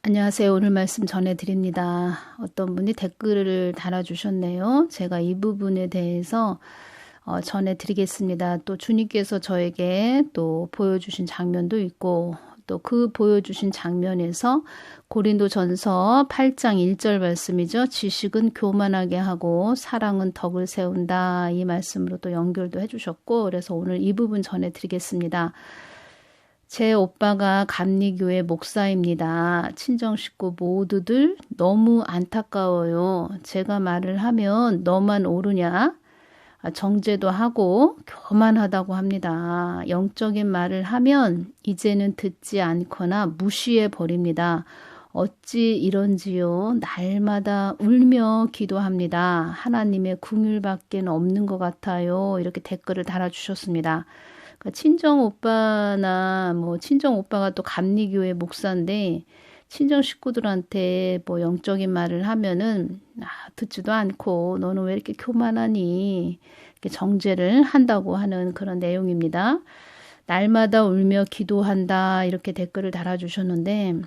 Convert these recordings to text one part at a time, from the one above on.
안녕하세요. 오늘 말씀 전해드립니다. 어떤 분이 댓글을 달아주셨네요. 제가 이 부분에 대해서 전해드리겠습니다. 또 주님께서 저에게 또 보여주신 장면도 있고 또 그 보여주신 장면에서 고린도전서 8장 1절 말씀이죠. 지식은 교만하게 하고 사랑은 덕을 세운다. 이 말씀으로 또 연결도 해주셨고 그래서 오늘 이 부분 전해드리겠습니다. 제 오빠가 감리교회 목사입니다. 친정 식구 모두들 너무 안타까워요. 제가 말을 하면 너만 오르냐? 정죄도 하고 교만하다고 합니다. 영적인 말을 하면 이제는 듣지 않거나 무시해 버립니다. 어찌 이런지요. 날마다 울며 기도합니다. 하나님의 긍휼밖에 없는 것 같아요. 이렇게 댓글을 달아주셨습니다. 그러니까 친정 오빠나 친정 오빠가 또 감리교회 목사인데 친정 식구들한테 영적인 말을 하면은 듣지도 않고 너는 왜 이렇게 교만하니 이렇게 정죄를 한다고 하는 그런 내용입니다. 날마다 울며 기도한다 이렇게 댓글을 달아주셨는데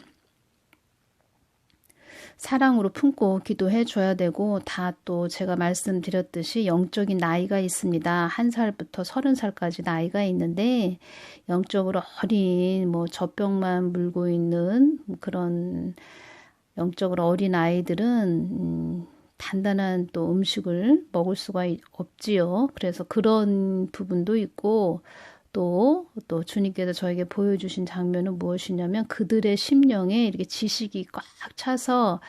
사랑으로 품고 기도해 줘야 되고 다 또 제가 말씀드렸듯이 영적인 나이가 있습니다. 1살부터 30살까지 나이가 있는데 영적으로 어린 젖병만 물고 있는 그런 영적으로 어린 아이들은 단단한 또 음식을 먹을 수가 없지요. 그래서 그런 부분도 있고 또 주님께서 저에게 보여주신 장면은 무엇이냐면 그들의 심령에 이렇게 지식이 꽉 차서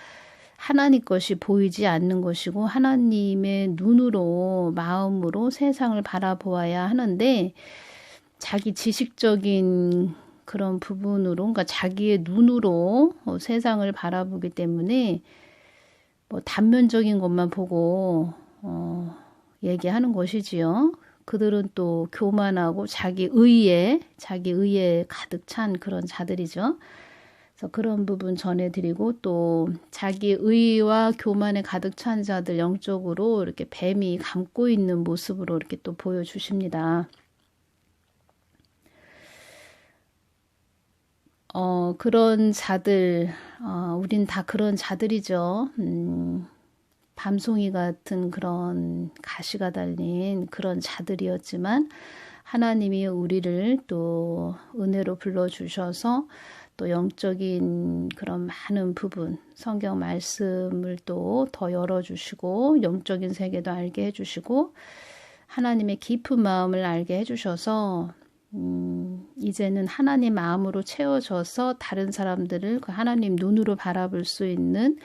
하나님 것이 보이지 않는 것이고 하나님의 눈으로 마음으로 세상을 바라보아야 하는데 자기 지식적인 그런 부분으로 그러니까 자기의 눈으로 세상을 바라보기 때문에 단면적인 것만 보고 얘기하는 것이지요. 그들은 또 교만하고 자기 의에 가득 찬 그런 자들이죠. 그래서 그런 부분 전해드리고 또 자기 의와 교만에 가득 찬 자들 영적으로 이렇게 뱀이 감고 있는 모습으로 이렇게 또 보여주십니다. 그런 자들, 우린 다 그런 자들이죠. 밤송이 같은 그런 가시가 달린 그런 자들이었지만 하나님이 우리를 또 은혜로 불러주셔서 또 영적인 그런 많은 부분 성경 말씀을 또 더 열어주시고 영적인 세계도 알게 해주시고 하나님의 깊은 마음을 알게 해주셔서 이제는 하나님 마음으로 채워져서 다른 사람들을 그 하나님 눈으로 바라볼 수 있는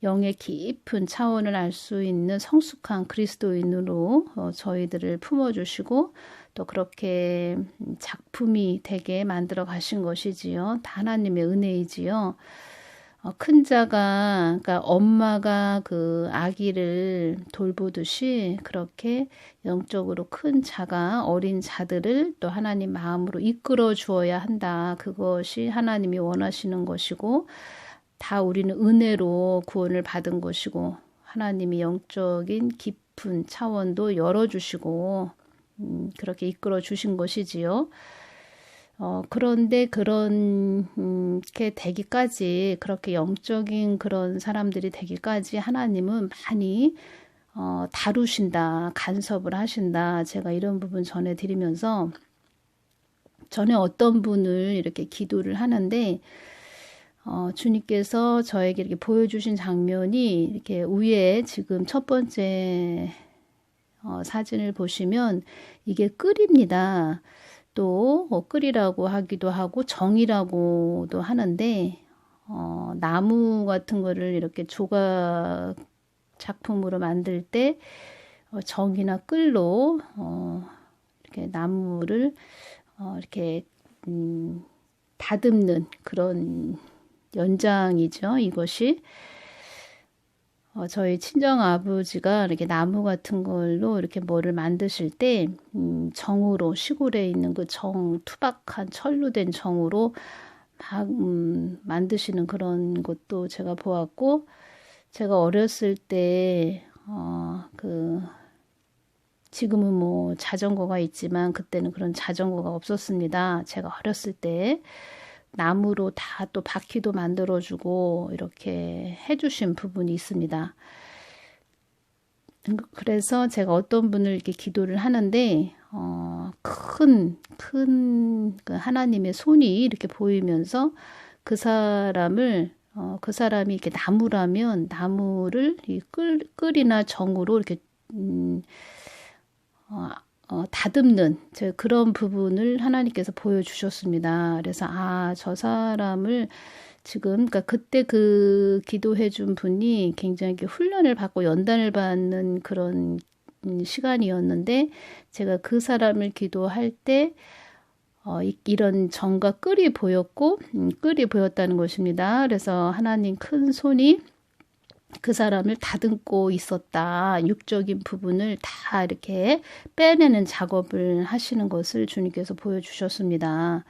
영의 깊은 차원을 알 수 있는 성숙한 그리스도인으로 저희들을 품어주시고 또 그렇게 작품이 되게 만들어 가신 것이지요. 다 하나님의 은혜이지요. 큰 자가 그러니까 엄마가 그 아기를 돌보듯이 그렇게 영적으로 큰 자가 어린 자들을 또 하나님 마음으로 이끌어 주어야 한다. 그것이 하나님이 원하시는 것이고 다 우리는 은혜로 구원을 받은 것이고 하나님이 영적인 깊은 차원도 열어주시고 그렇게 이끌어 주신 것이지요. 그런데 그렇게 되기까지 그렇게 영적인 그런 사람들이 되기까지 하나님은 많이 다루신다, 간섭을 하신다. 제가 이런 부분 전해드리면서 전에 어떤 분을 이렇게 기도를 하는데 주님께서 저에게 이렇게 보여주신 장면이 이렇게 위에 지금 첫 번째 사진을 보시면 이게 끓입니다. 또 끓이라고 하기도 하고 정이라고도 하는데 나무 같은 거를 이렇게 조각 작품으로 만들 때 정이나 끌로 이렇게 나무를 이렇게 다듬는 그런 연장이죠. 이것이 저희 친정 아버지가 이렇게 나무 같은 걸로 이렇게 뭐를 만드실 때 정으로 시골에 있는 그 정 투박한 철로 된 정으로 막 만드시는 그런 것도 제가 보았고 제가 어렸을 때 지금은 자전거가 있지만 그때는 그런 자전거가 없었습니다. 제가 어렸을 때 나무로 다 또 바퀴도 만들어주고 이렇게 해주신 부분이 있습니다. 그래서 제가 어떤 분을 이렇게 기도를 하는데 큰 그 하나님의 손이 이렇게 보이면서 그 사람이 이렇게 나무라면 나무를 끌이나 정으로 이렇게 다듬는 그런 부분을 하나님께서 보여주셨습니다. 그래서 저 사람을 지금 그러니까 그때 그 기도해 준 분이 굉장히 훈련을 받고 연단을 받는 그런 시간이었는데 제가 그 사람을 기도할 때 이런 정과 끈이 보였고 끈이 보였다는 것입니다. 그래서 하나님 큰 손이 그 사람을 다듬고 있었다. 육적인 부분을 다 이렇게 빼내는 작업을 하시는 것을 주님께서 보여주셨습니다.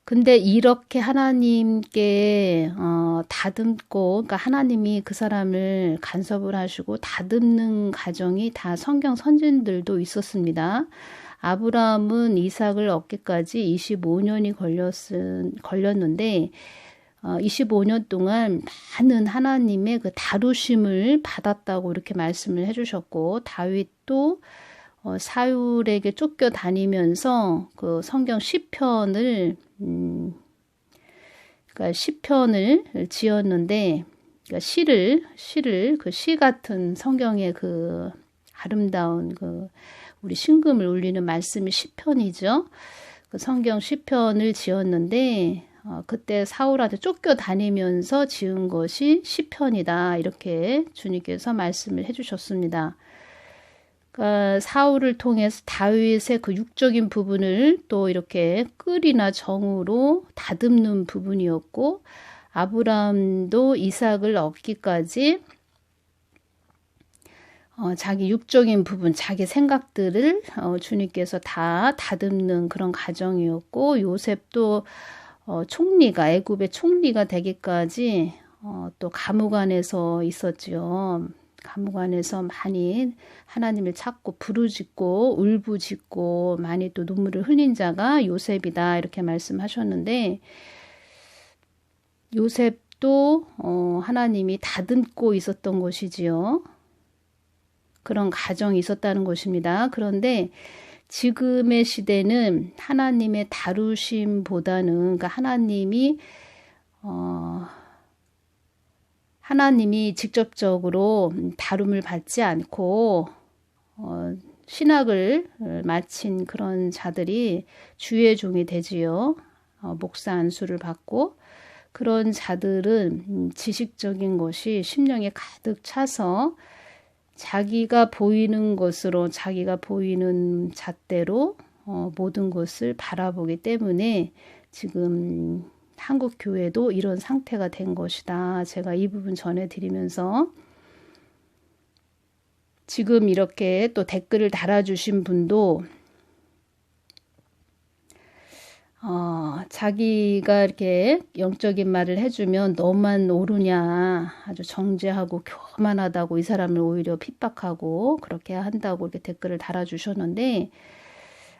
근데 이렇게 하나님께 다듬고, 그러니까 하나님이 그 사람을 간섭을 하시고 다듬는 과정이 다 성경 선진들도 있었습니다. 아브라함은 이삭을 얻기까지 25년이 걸렸는데 25년 동안 많은 하나님의 그 다루심을 받았다고 이렇게 말씀을 해주셨고, 다윗도 사울에게 쫓겨 다니면서 그 성경 시편을 그러니까 시편을 지었는데, 그러니까 시를 그 시 같은 성경의 그 아름다운 그 우리 신금을 울리는 말씀이 시편이죠. 그 성경 시편을 지었는데 그때 사울한테 쫓겨 다니면서 지은 것이 시편이다. 이렇게 주님께서 말씀을 해주셨습니다. 그러니까 사울을 통해서 다윗의 그 육적인 부분을 또 이렇게 끌이나 정으로 다듬는 부분이었고, 아브라함도 이삭을 얻기까지 자기 육적인 부분, 자기 생각들을 주님께서 다 다듬는 그런 과정이었고, 요셉도 총리가 애굽의 총리가 되기까지 또 감옥 안에서 있었지요. 감옥 안에서 많이 하나님을 찾고 부르짖고 울부짖고 많이 또 눈물을 흘린 자가 요셉이다 이렇게 말씀하셨는데, 요셉도 하나님이 다듬고 있었던 것이지요. 그런 과정이 있었다는 것입니다. 그런데 지금의 시대는 하나님의 다루심보다는, 그러니까 하나님이 직접적으로 다룸을 받지 않고 신학을 마친 그런 자들이 주의 종이 되지요. 목사 안수를 받고, 그런 자들은 지식적인 것이 심령에 가득 차서 자기가 보이는 것으로, 자기가 보이는 잣대로 모든 것을 바라보기 때문에 지금 한국 교회도 이런 상태가 된 것이다. 제가 이 부분 전해드리면서, 지금 이렇게 또 댓글을 달아주신 분도 자기가 이렇게 영적인 말을 해주면 너만 오르냐, 아주 정죄하고 교만하다고 이 사람을 오히려 핍박하고 그렇게 한다고 이렇게 댓글을 달아주셨는데,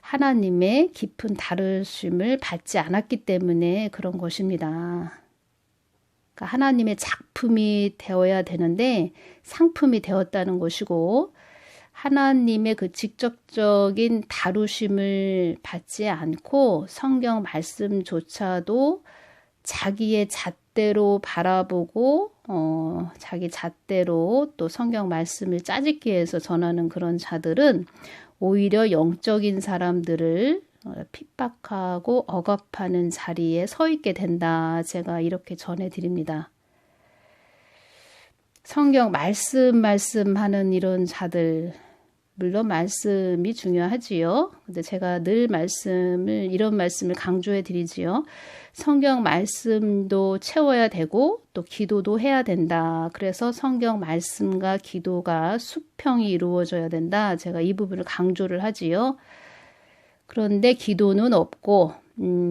하나님의 깊은 다루심을 받지 않았기 때문에 그런 것입니다. 그러니까 하나님의 작품이 되어야 되는데 상품이 되었다는 것이고, 하나님의 그 직접적인 다루심을 받지 않고 성경 말씀조차도 자기의 잣대로 바라보고 자기 잣대로 또 성경 말씀을 짜집기 위해서 전하는 그런 자들은 오히려 영적인 사람들을 핍박하고 억압하는 자리에 서 있게 된다. 제가 이렇게 전해드립니다. 성경 말씀하는 이런 자들, 물론 말씀이 중요하지요. 근데 제가 늘 이런 말씀을 강조해 드리지요. 성경 말씀도 채워야 되고 또 기도도 해야 된다. 그래서 성경 말씀과 기도가 수평이 이루어져야 된다. 제가 이 부분을 강조를 하지요. 그런데 기도는 없고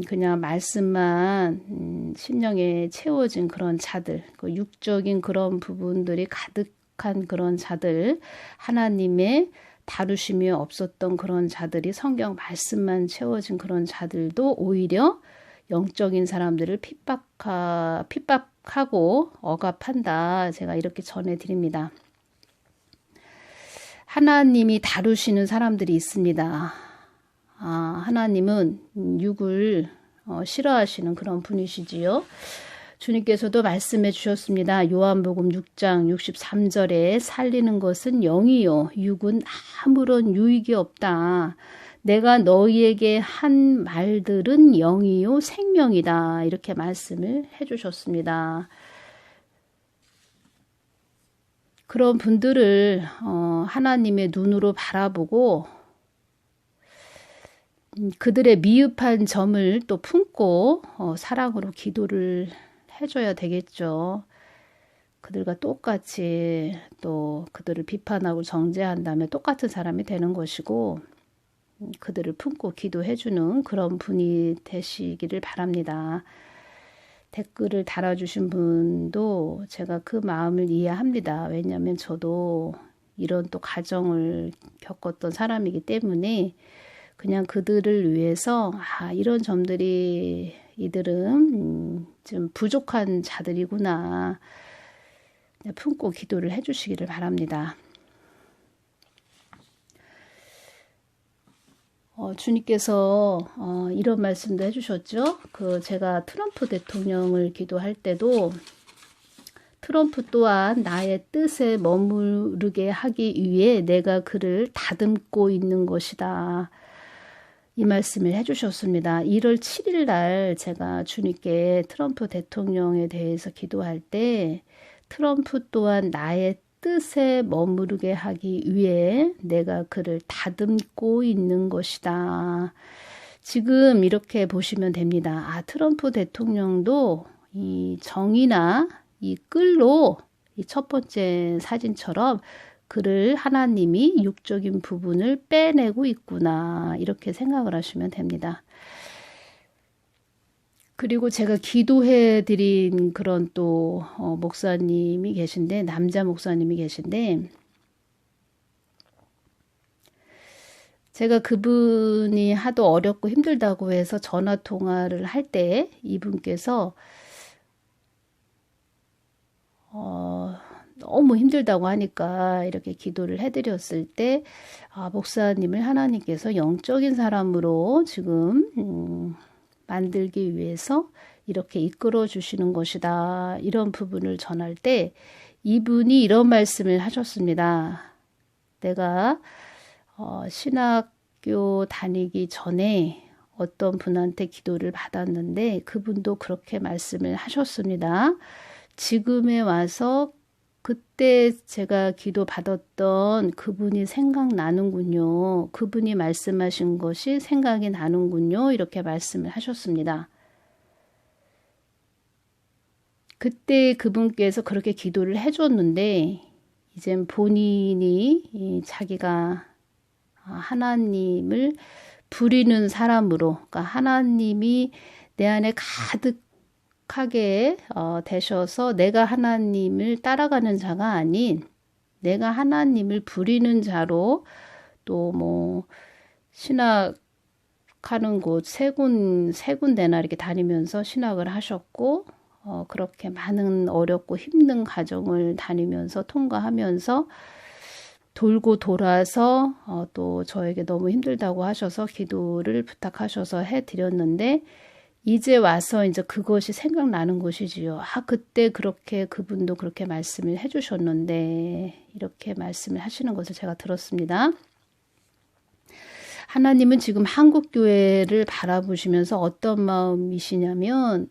그냥 말씀만 심령에 채워진 그런 자들, 그 육적인 그런 부분들이 가득한 그런 자들, 하나님의 다루심이 없었던 그런 자들이 성경 말씀만 채워진 그런 자들도 오히려 영적인 사람들을 핍박하고 억압한다. 제가 이렇게 전해드립니다. 하나님이 다루시는 사람들이 있습니다. 하나님은 육을 싫어하시는 그런 분이시지요. 주님께서도 말씀해 주셨습니다. 요한복음 6장 63절에 살리는 것은 영이요 육은 아무런 유익이 없다. 내가 너희에게 한 말들은 영이요 생명이다. 이렇게 말씀을 해 주셨습니다. 그런 분들을 하나님의 눈으로 바라보고 그들의 미흡한 점을 또 품고 사랑으로 기도를 해줘야 되겠죠. 그들과 똑같이 또 그들을 비판하고 정죄한 다음에 똑같은 사람이 되는 것이고 그들을 품고 기도해주는 그런 분이 되시기를 바랍니다. 댓글을 달아주신 분도 제가 그 마음을 이해합니다. 왜냐하면 저도 이런 또 가정을 겪었던 사람이기 때문에 그냥 그들을 위해서 이런 점들이 이들은 좀 부족한 자들이구나 품고 기도를 해주시기를 바랍니다. 주님께서 이런 말씀도 해주셨죠. 제가 트럼프 대통령을 기도할 때도 트럼프 또한 나의 뜻에 머무르게 하기 위해 내가 그를 다듬고 있는 것이다. 이 말씀을 해주셨습니다. 1월 7일 날 제가 주님께 트럼프 대통령에 대해서 기도할 때 트럼프 또한 나의 뜻에 머무르게 하기 위해 내가 그를 다듬고 있는 것이다. 지금 이렇게 보시면 됩니다. 트럼프 대통령도 이 정의나 이 끌로 이 첫 번째 사진처럼 그를 하나님이 육적인 부분을 빼내고 있구나. 이렇게 생각을 하시면 됩니다. 그리고 제가 기도해 드린 그런 또 목사님이 계신데 남자 목사님이 계신데 제가 그분이 하도 어렵고 힘들다고 해서 전화 통화를 할 때 이분께서 너무 힘들다고 하니까 이렇게 기도를 해드렸을 때 목사님을 하나님께서 영적인 사람으로 지금 만들기 위해서 이렇게 이끌어 주시는 것이다. 이런 부분을 전할 때 이분이 이런 말씀을 하셨습니다. 내가 신학교 다니기 전에 어떤 분한테 기도를 받았는데 그분도 그렇게 말씀을 하셨습니다. 지금에 와서 그때 제가 기도 받았던 그분이 생각나는군요. 그분이 말씀하신 것이 생각이 나는군요. 이렇게 말씀을 하셨습니다. 그때 그분께서 그렇게 기도를 해줬는데 이젠 본인이 자기가 하나님을 부리는 사람으로 그러니까 하나님이 내 안에 가득하게 되셔서 내가 하나님을 따라가는 자가 아닌 내가 하나님을 부리는 자로 또 뭐 신학하는 곳 세 군데나 이렇게 다니면서 신학을 하셨고 그렇게 많은 어렵고 힘든 과정을 다니면서 통과하면서 돌고 돌아서 또 저에게 너무 힘들다고 하셔서 기도를 부탁하셔서 해드렸는데 이제 와서 이제 그것이 생각나는 것이지요. 그때 그렇게 그분도 그렇게 말씀을 해주셨는데 이렇게 말씀을 하시는 것을 제가 들었습니다. 하나님은 지금 한국교회를 바라보시면서 어떤 마음이시냐면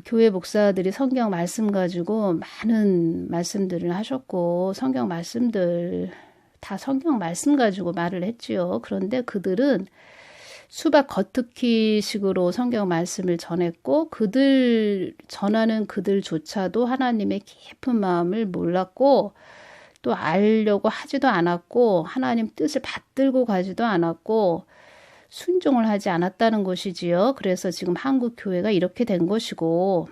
교회 목사들이 성경 말씀 가지고 많은 말씀들을 하셨고 성경 말씀들 다 성경 말씀 가지고 말을 했지요. 그런데 그들은 수박 겉핥기 식으로 성경 말씀을 전했고 그들 전하는 그들조차도 하나님의 깊은 마음을 몰랐고 또 알려고 하지도 않았고 하나님 뜻을 받들고 가지도 않았고 순종을 하지 않았다는 것이지요. 그래서 지금 한국 교회가 이렇게 된 것이고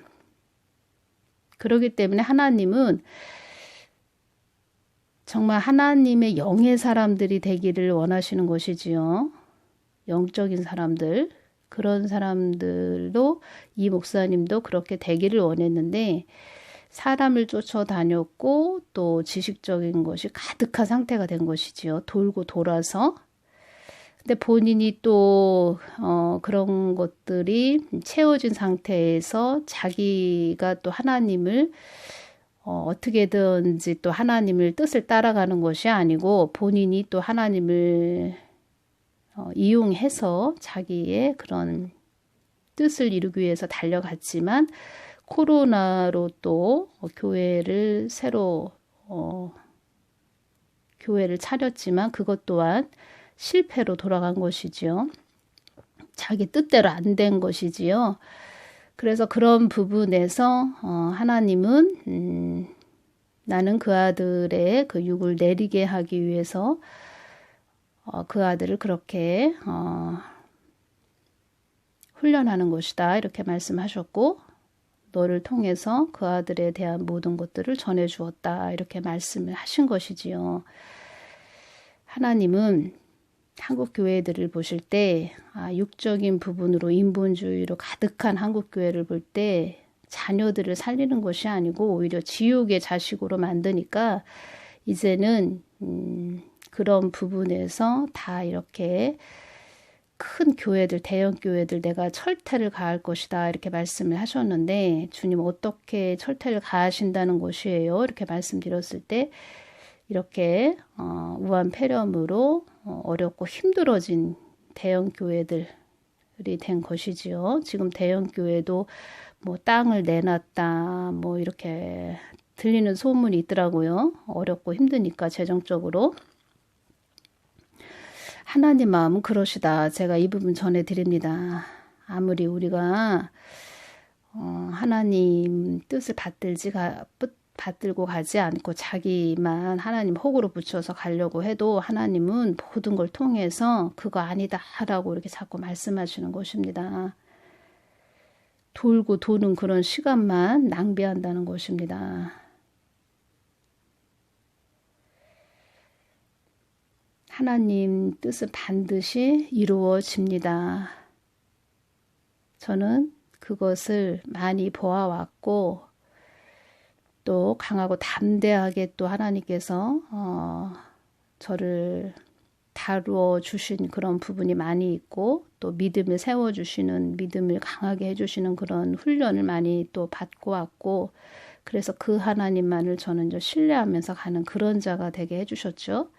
그렇기 때문에 하나님은 정말 하나님의 영의 사람들이 되기를 원하시는 것이지요. 영적인 사람들 그런 사람들도 이 목사님도 그렇게 되기를 원했는데 사람을 쫓아다녔고 또 지식적인 것이 가득한 상태가 된 것이지요. 돌고 돌아서. 근데 본인이 또 그런 것들이 채워진 상태에서 자기가 또 하나님을 어떻게든지 또 하나님을 뜻을 따라가는 것이 아니고 본인이 또 하나님을 이용해서 자기의 그런 뜻을 이루기 위해서 달려갔지만 코로나로 또 교회를 새로 교회를 차렸지만 그것 또한 실패로 돌아간 것이지요. 자기 뜻대로 안 된 것이지요. 그래서 그런 부분에서 하나님은 나는 그 아들의 그 육을 내리게 하기 위해서 그 아들을 그렇게 훈련하는 것이다 이렇게 말씀하셨고 너를 통해서 그 아들에 대한 모든 것들을 전해주었다 이렇게 말씀을 하신 것이지요. 하나님은 한국 교회들을 보실 때 육적인 부분으로 인본주의로 가득한 한국 교회를 볼 때 자녀들을 살리는 것이 아니고 오히려 지옥의 자식으로 만드니까 이제는 그런 부분에서 다 이렇게 큰 교회들, 대형 교회들 내가 철퇴를 가할 것이다 이렇게 말씀을 하셨는데 주님 어떻게 철퇴를 가하신다는 것이에요? 이렇게 말씀드렸을 때 이렇게 우한 폐렴으로 어렵고 힘들어진 대형 교회들이 된 것이지요. 지금 대형 교회도 뭐 땅을 내놨다 뭐 이렇게 들리는 소문이 있더라고요. 어렵고 힘드니까 재정적으로. 하나님 마음은 그러시다. 제가 이 부분 전해드립니다. 아무리 우리가 하나님 뜻을 받들고 가지 않고 자기만 하나님 호구로 붙여서 가려고 해도 하나님은 모든 걸 통해서 그거 아니다 라고 이렇게 자꾸 말씀하시는 것입니다. 돌고 도는 그런 시간만 낭비한다는 것입니다. 하나님 뜻은 반드시 이루어집니다. 저는 그것을 많이 보아왔고 또 강하고 담대하게 또 하나님께서 저를 다루어 주신 그런 부분이 많이 있고 또 믿음을 세워주시는 믿음을 강하게 해주시는 그런 훈련을 많이 또 받고 왔고 그래서 그 하나님만을 저는 이제 신뢰하면서 가는 그런 자가 되게 해주셨죠.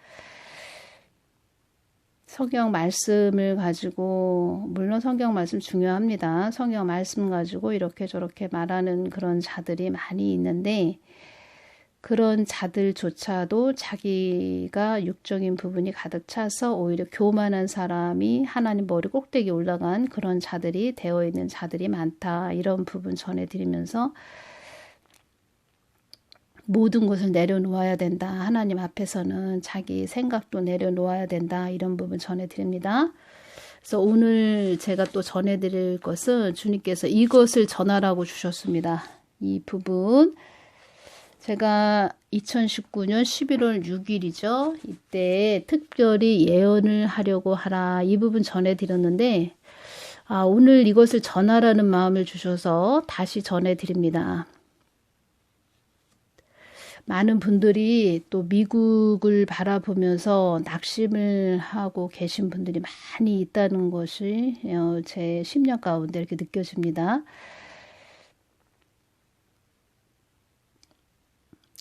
성경 말씀을 가지고 물론 성경 말씀 중요합니다. 성경 말씀 가지고 이렇게 저렇게 말하는 그런 자들이 많이 있는데 그런 자들조차도 자기가 육적인 부분이 가득 차서 오히려 교만한 사람이 하나님 머리 꼭대기에 올라간 그런 자들이 되어 있는 자들이 많다. 이런 부분 전해드리면서 모든 것을 내려놓아야 된다. 하나님 앞에서는 자기 생각도 내려놓아야 된다. 이런 부분 전해드립니다. 그래서 오늘 제가 또 전해드릴 것은 주님께서 이것을 전하라고 주셨습니다. 이 부분 제가 2019년 11월 6일이죠. 이때 특별히 예언을 하려고 하라. 이 부분 전해드렸는데 오늘 이것을 전하라는 마음을 주셔서 다시 전해드립니다. 많은 분들이 또 미국을 바라보면서 낙심을 하고 계신 분들이 많이 있다는 것이 제 심령 가운데 이렇게 느껴집니다.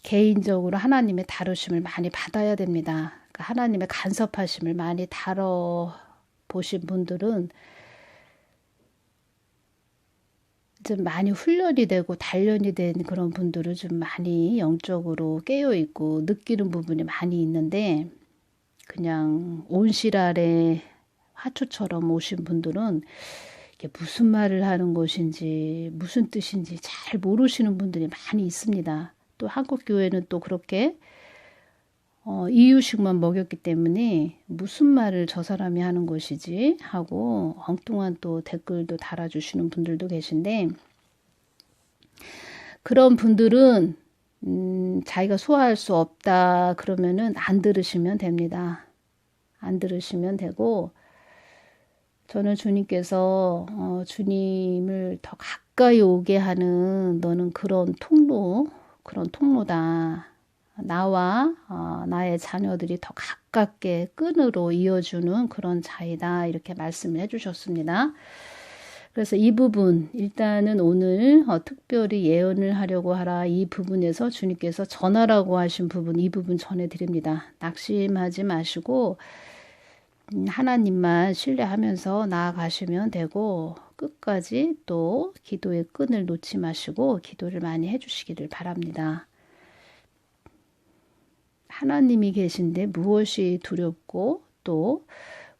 개인적으로 하나님의 다루심을 많이 받아야 됩니다. 그러니까 하나님의 간섭하심을 많이 다뤄보신 분들은 좀 많이 훈련이 되고 단련이 된 그런 분들은 좀 많이 영적으로 깨어있고 느끼는 부분이 많이 있는데 그냥 온실 아래 화초처럼 오신 분들은 이게 무슨 말을 하는 것인지 무슨 뜻인지 잘 모르시는 분들이 많이 있습니다. 또 한국 교회는 또 그렇게 이유식만 먹였기 때문에 무슨 말을 저 사람이 하는 것이지 하고 엉뚱한 또 댓글도 달아주시는 분들도 계신데 그런 분들은 자기가 소화할 수 없다 그러면은 안 들으시면 됩니다. 안 들으시면 되고 저는 주님께서 주님을 더 가까이 오게 하는 너는 그런 통로다. 나와 나의 자녀들이 더 가깝게 끈으로 이어주는 그런 자이다. 이렇게 말씀을 해주셨습니다. 그래서 이 부분 일단은 오늘 특별히 예언을 하려고 하라 이 부분에서 주님께서 전하라고 하신 부분 이 부분 전해드립니다. 낙심하지 마시고 하나님만 신뢰하면서 나아가시면 되고 끝까지 또 기도의 끈을 놓지 마시고 기도를 많이 해주시기를 바랍니다. 하나님이 계신데 무엇이 두렵고 또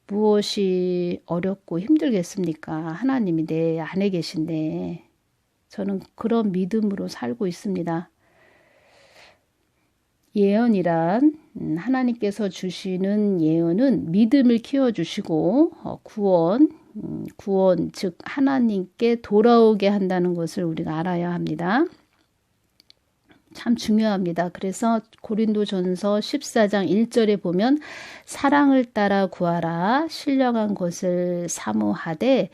무엇이 어렵고 힘들겠습니까? 하나님이 내 안에 계신데 저는 그런 믿음으로 살고 있습니다. 예언이란 하나님께서 주시는 예언은 믿음을 키워주시고 구원 즉 하나님께 돌아오게 한다는 것을 우리가 알아야 합니다. 참 중요합니다. 그래서 고린도전서 14장 1절에 보면 사랑을 따라 구하라 신령한 것을 사모하되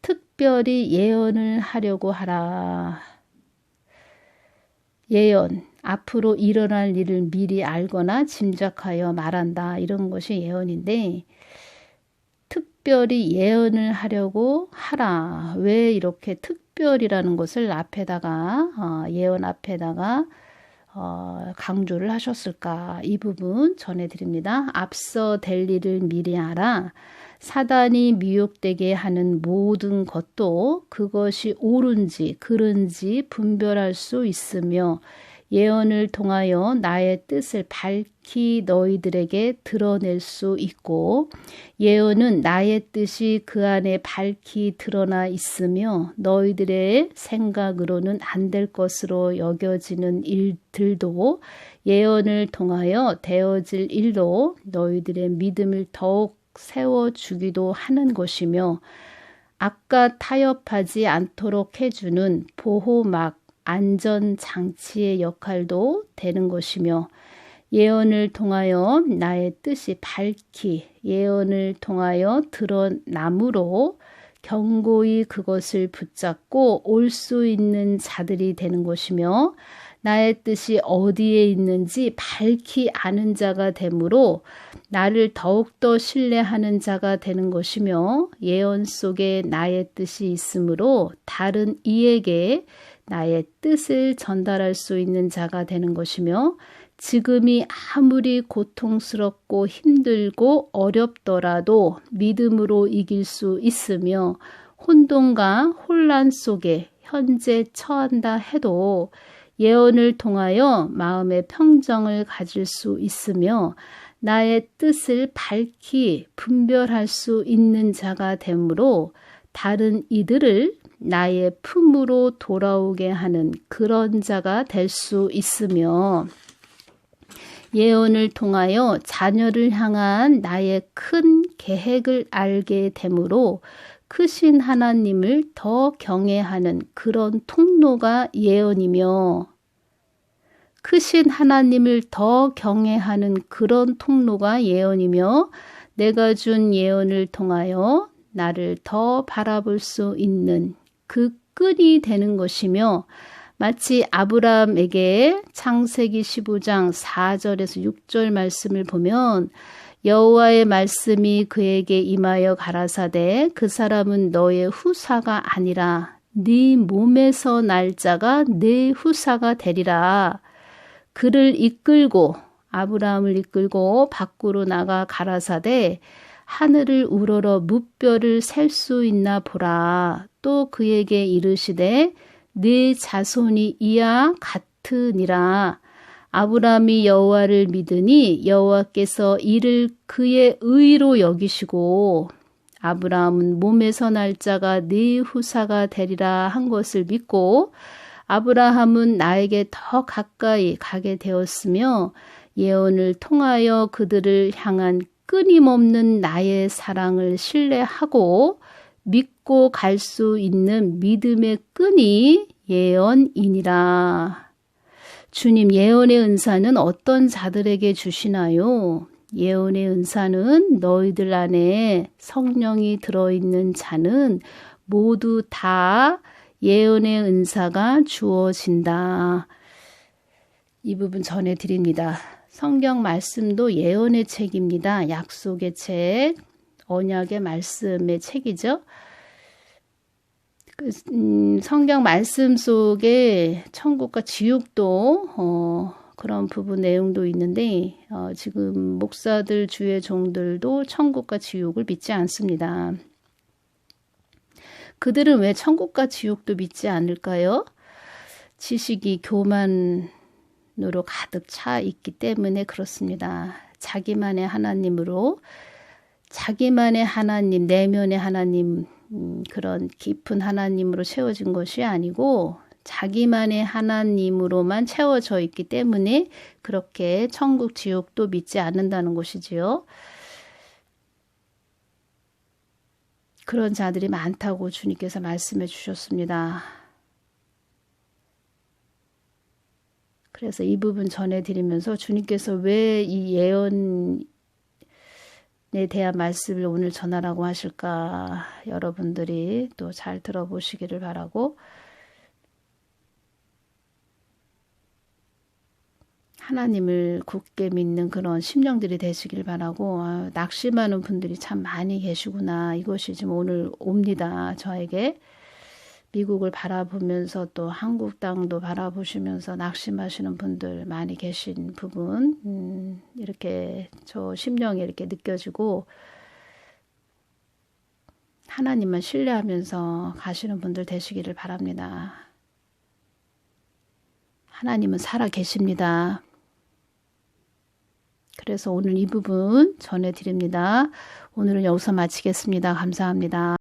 특별히 예언을 하려고 하라. 예언, 앞으로 일어날 일을 미리 알거나 짐작하여 말한다. 이런 것이 예언인데 특별히 예언을 하려고 하라. 왜 이렇게 특별이라는 것을 앞에다가 예언 앞에다가 강조를 하셨을까? 이 부분 전해드립니다. 앞서 될 일을 미리 알아. 사단이 미혹되게 하는 모든 것도 그것이 옳은지 그른지 분별할 수 있으며 예언을 통하여 나의 뜻을 밝히 너희들에게 드러낼 수 있고 예언은 나의 뜻이 그 안에 밝히 드러나 있으며 너희들의 생각으로는 안 될 것으로 여겨지는 일들도 예언을 통하여 되어질 일로 너희들의 믿음을 더욱 세워주기도 하는 것이며 악과 타협하지 않도록 해주는 보호막 안전장치의 역할도 되는 것이며 예언을 통하여 나의 뜻이 밝히 예언을 통하여 드러남으로 견고히 그것을 붙잡고 올 수 있는 자들이 되는 것이며 나의 뜻이 어디에 있는지 밝히 아는 자가 되므로 나를 더욱더 신뢰하는 자가 되는 것이며 예언 속에 나의 뜻이 있으므로 다른 이에게 나의 뜻을 전달할 수 있는 자가 되는 것이며 지금이 아무리 고통스럽고 힘들고 어렵더라도 믿음으로 이길 수 있으며 혼돈과 혼란 속에 현재 처한다 해도 예언을 통하여 마음의 평정을 가질 수 있으며 나의 뜻을 밝히 분별할 수 있는 자가 되므로 다른 이들을 나의 품으로 돌아오게 하는 그런 자가 될 수 있으며 예언을 통하여 자녀를 향한 나의 큰 계획을 알게 되므로 크신 하나님을 더 경외하는 그런 통로가 예언이며 크신 하나님을 더 경외하는 그런 통로가 예언이며 내가 준 예언을 통하여 나를 더 바라볼 수 있는 그 끈이 되는 것이며 마치 아브라함에게 창세기 15장 4절에서 6절 말씀을 보면 여호와의 말씀이 그에게 임하여 가라사대 그 사람은 너의 후사가 아니라 네 몸에서 날 자가 네 후사가 되리라. 그를 이끌고 아브라함을 이끌고 밖으로 나가 가라사대 하늘을 우러러 무뼈를 셀 수 있나 보라. 또 그에게 이르시되 네 자손이 이와 같으니라. 아브라함이 여호와를 믿으니 여호와께서 이를 그의 의로 여기시고 아브라함은 몸에서 날 자가 네 후사가 되리라 한 것을 믿고 아브라함은 나에게 더 가까이 가게 되었으며 예언을 통하여 그들을 향한 끊임없는 나의 사랑을 신뢰하고 믿고 갈 수 있는 믿음의 끈이 예언이니라. 주님, 예언의 은사는 어떤 자들에게 주시나요? 예언의 은사는 너희들 안에 성령이 들어있는 자는 모두 다 예언의 은사가 주어진다. 이 부분 전해드립니다. 성경 말씀도 예언의 책입니다. 약속의 책, 언약의 말씀의 책이죠. 성경 말씀 속에 천국과 지옥도 그런 부분 내용도 있는데 지금 목사들 주의 종들도 천국과 지옥을 믿지 않습니다. 그들은 왜 천국과 지옥도 믿지 않을까요? 지식이 교만으로 가득 차 있기 때문에 그렇습니다. 자기만의 하나님으로, 자기만의 하나님, 내면의 하나님, 그런 깊은 하나님으로 채워진 것이 아니고 자기만의 하나님으로만 채워져 있기 때문에 그렇게 천국, 지옥도 믿지 않는다는 것이지요. 그런 자들이 많다고 주님께서 말씀해 주셨습니다. 그래서 이 부분 전해드리면서 주님께서 왜 이 예언에 대한 말씀을 오늘 전하라고 하실까, 여러분들이 또 잘 들어보시기를 바라고, 하나님을 굳게 믿는 그런 심령들이 되시길 바라고, 낙심하는 분들이 참 많이 계시구나. 이것이 지금 오늘 옵니다. 저에게 미국을 바라보면서 또 한국 땅도 바라보시면서 낙심하시는 분들 많이 계신 부분, 이렇게 저 심령이 이렇게 느껴지고 하나님만 신뢰하면서 가시는 분들 되시기를 바랍니다. 하나님은 살아 계십니다. 그래서 오늘 이 부분 전해드립니다. 오늘은 여기서 마치겠습니다. 감사합니다.